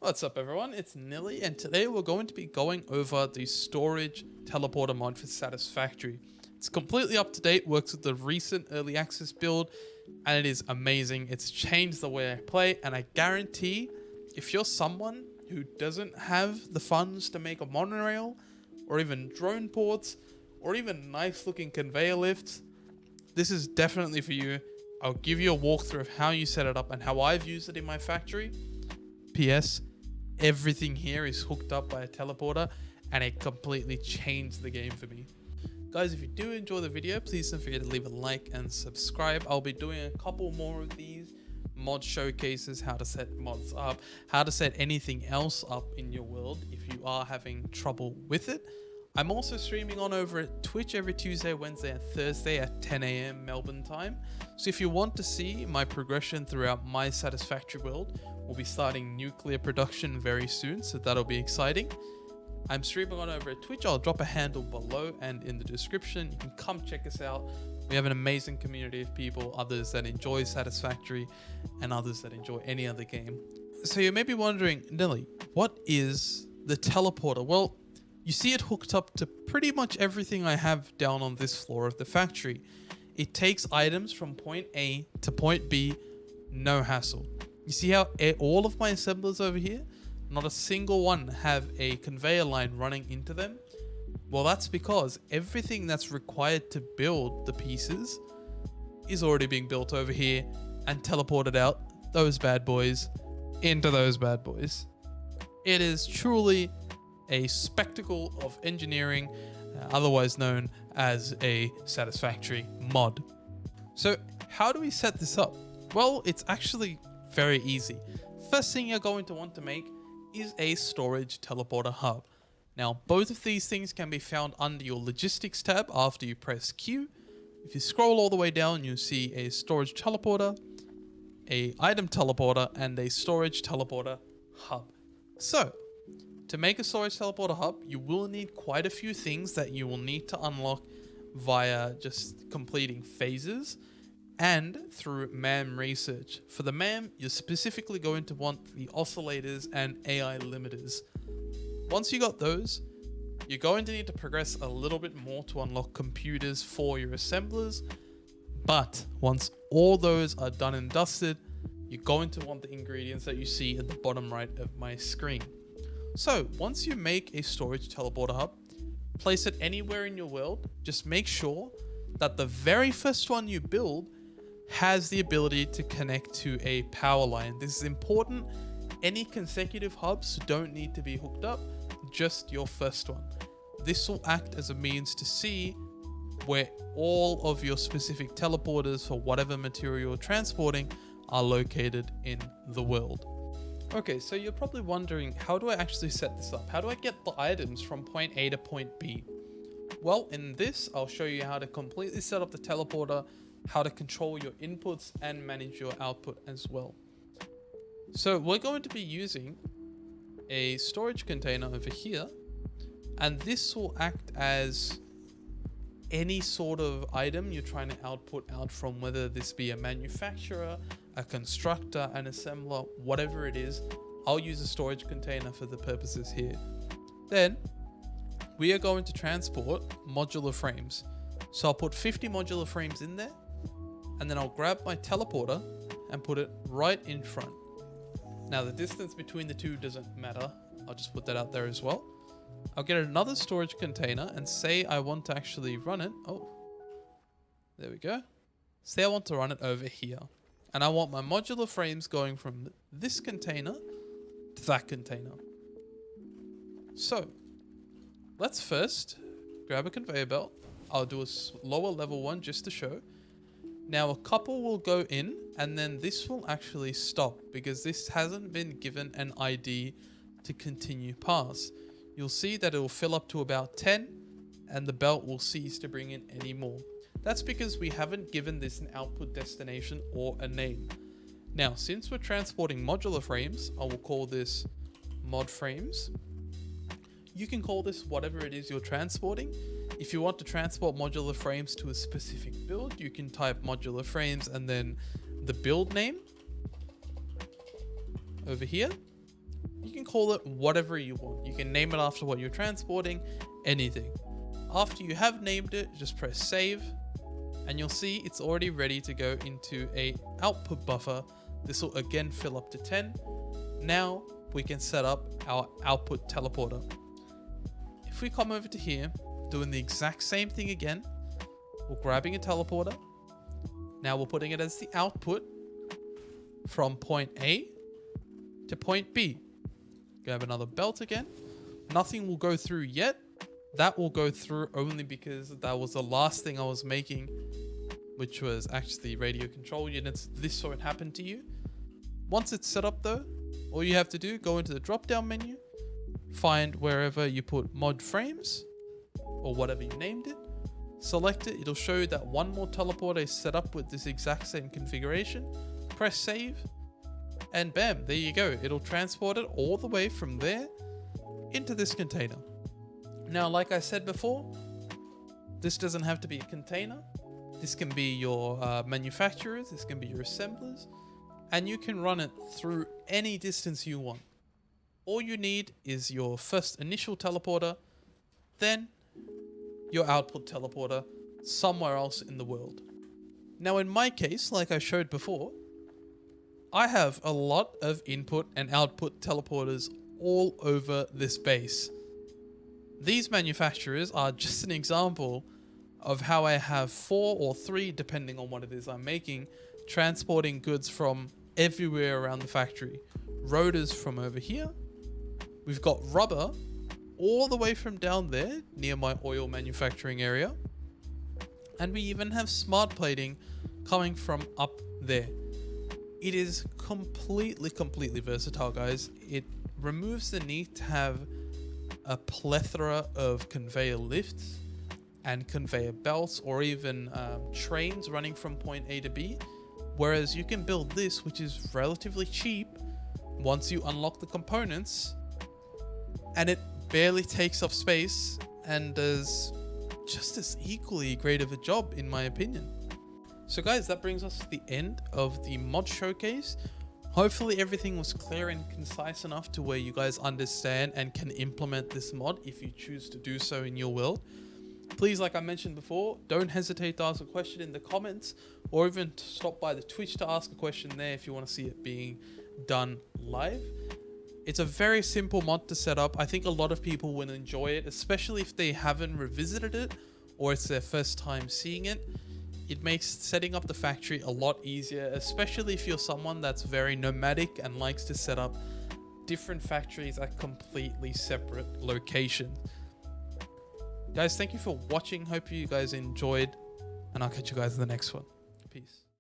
What's up everyone, it's Nilly and today we're going to be going over the storage teleporter mod for Satisfactory. It's completely up to date, works with the recent early access build, and it is amazing. It's changed the way I play, and I guarantee if you're someone who doesn't have the funds to make a monorail, or even drone ports, or even nice looking conveyor lifts, this is definitely for you. I'll give you a walkthrough of how you set it up and how I've used it in my factory. PS, everything here is hooked up by a teleporter and it completely changed the game for me. Guys, if you do enjoy the video, please don't forget to leave a like and subscribe. I'll be doing a couple more of these mod showcases, how to set mods up, how to set anything else up in your world if you are having trouble with it. I'm also streaming on over at Twitch every Tuesday, Wednesday and Thursday at 10 AM Melbourne time. So if you want to see my progression throughout my Satisfactory world, we'll be starting nuclear production very soon, so that'll be exciting. I'm streaming on over at Twitch. I'll drop a handle below and in the description. You can come check us out. We have an amazing community of people, others that enjoy Satisfactory and others that enjoy any other game. So you may be wondering, Nelly, what is the teleporter? Well, you see it hooked up to pretty much everything I have down on this floor of the factory. It takes items from point A to point B, no hassle. You see how all of my assemblers over here, not a single one have a conveyor line running into them? Well, that's because everything that's required to build the pieces is already being built over here and teleported out those bad boys into those bad boys. It is truly a spectacle of engineering, otherwise known as a Satisfactory mod. So how do we set this up? Well, it's actually very easy. First thing you're going to want to make is a storage teleporter hub. Now, both of these things can be found under your logistics tab after you press Q. If you scroll all the way down, you'll see a storage teleporter, a item teleporter, and a storage teleporter hub. So, to make a storage teleporter hub, you will need quite a few things that you will need to unlock via just completing phases and through MAM research. For the MAM, you're specifically going to want the oscillators and AI limiters. Once you got those, you're going to need to progress a little bit more to unlock computers for your assemblers. But once all those are done and dusted, you're going to want the ingredients that you see at the bottom right of my screen. So once you make a storage teleporter hub, place it anywhere in your world. Just make sure that the very first one you build has the ability to connect to a power line. This is important. Any consecutive hubs don't need to be hooked up, just your first one. This will act as a means to see where all of your specific teleporters for whatever material you're transporting are located in the world. Okay, so you're probably wondering, how do I actually set this up? How do I get the items from point A to point B? Well, in this, I'll show you how to completely set up the teleporter, how to control your inputs and manage your output as well. So we're going to be using a storage container over here, and this will act as any sort of item you're trying to output out from, whether this be a manufacturer, a constructor, an assembler, whatever it is. I'll use a storage container for the purposes here. Then we are going to transport modular frames. So I'll put 50 modular frames in there, and then I'll grab my teleporter and put it right in front. Now the distance between the two doesn't matter. I'll just put that out there as well. I'll get another storage container and say I want to actually run it. Oh, there we go. Say I want to run it over here. And I want my modular frames going from this container to that container. So let's first grab a conveyor belt. I'll do a lower level one just to show. Now a couple will go in, and then this will actually stop because this hasn't been given an ID to continue past. You'll see that it will fill up to about 10 and the belt will cease to bring in any more. That's because we haven't given this an output destination or a name. Now, since we're transporting modular frames, I will call this mod frames. You can call this whatever it is you're transporting. If you want to transport modular frames to a specific build, you can type modular frames and then the build name over here. You can call it whatever you want. You can name it after what you're transporting, anything. After you have named it, just press save, and you'll see it's already ready to go into a output buffer. This will again fill up to 10. Now we can set up our output teleporter. If we come over to here, doing the exact same thing again, we're grabbing a teleporter. Now we're putting it as the output from point A to point B. Grab another belt again. Nothing will go through yet. That will go through only because that was the last thing I was making, which was actually radio control units. This won't happen to you. Once it's set up though, all you have to do, go into the drop down menu, find wherever you put mod frames or whatever you named it, select it. It'll show you that one more teleporter is set up with this exact same configuration. Press save, and bam, there you go. It'll transport it all the way from there into this container. Now, like I said before, this doesn't have to be a container. This can be your manufacturers, this can be your assemblers, and you can run it through any distance you want. All you need is your first initial teleporter, then your output teleporter somewhere else in the world. Now, in my case, like I showed before, I have a lot of input and output teleporters all over this base. These manufacturers are just an example of how I have 4 or 3, depending on what it is I'm making, transporting goods from everywhere around the factory. Rotors from over here. We've got rubber all the way from down there near my oil manufacturing area. And we even have smart plating coming from up there. It is completely versatile, guys. It removes the need to have a plethora of conveyor lifts and conveyor belts or even trains running from point A to B. Whereas you can build this, which is relatively cheap once you unlock the components, and it barely takes up space and does just as equally great of a job, in my opinion. So guys, that brings us to the end of the mod showcase. Hopefully everything was clear and concise enough to where you guys understand and can implement this mod if you choose to do so in your world. Please, like I mentioned before, don't hesitate to ask a question in the comments, or even to stop by the Twitch to ask a question there if you want to see it being done live. It's a very simple mod to set up. I think a lot of people will enjoy it, especially if they haven't revisited it or it's their first time seeing it. It makes setting up the factory a lot easier, especially if you're someone that's very nomadic and likes to set up different factories at completely separate locations. Guys, thank you for watching. Hope you guys enjoyed, and I'll catch you guys in the next one. Peace.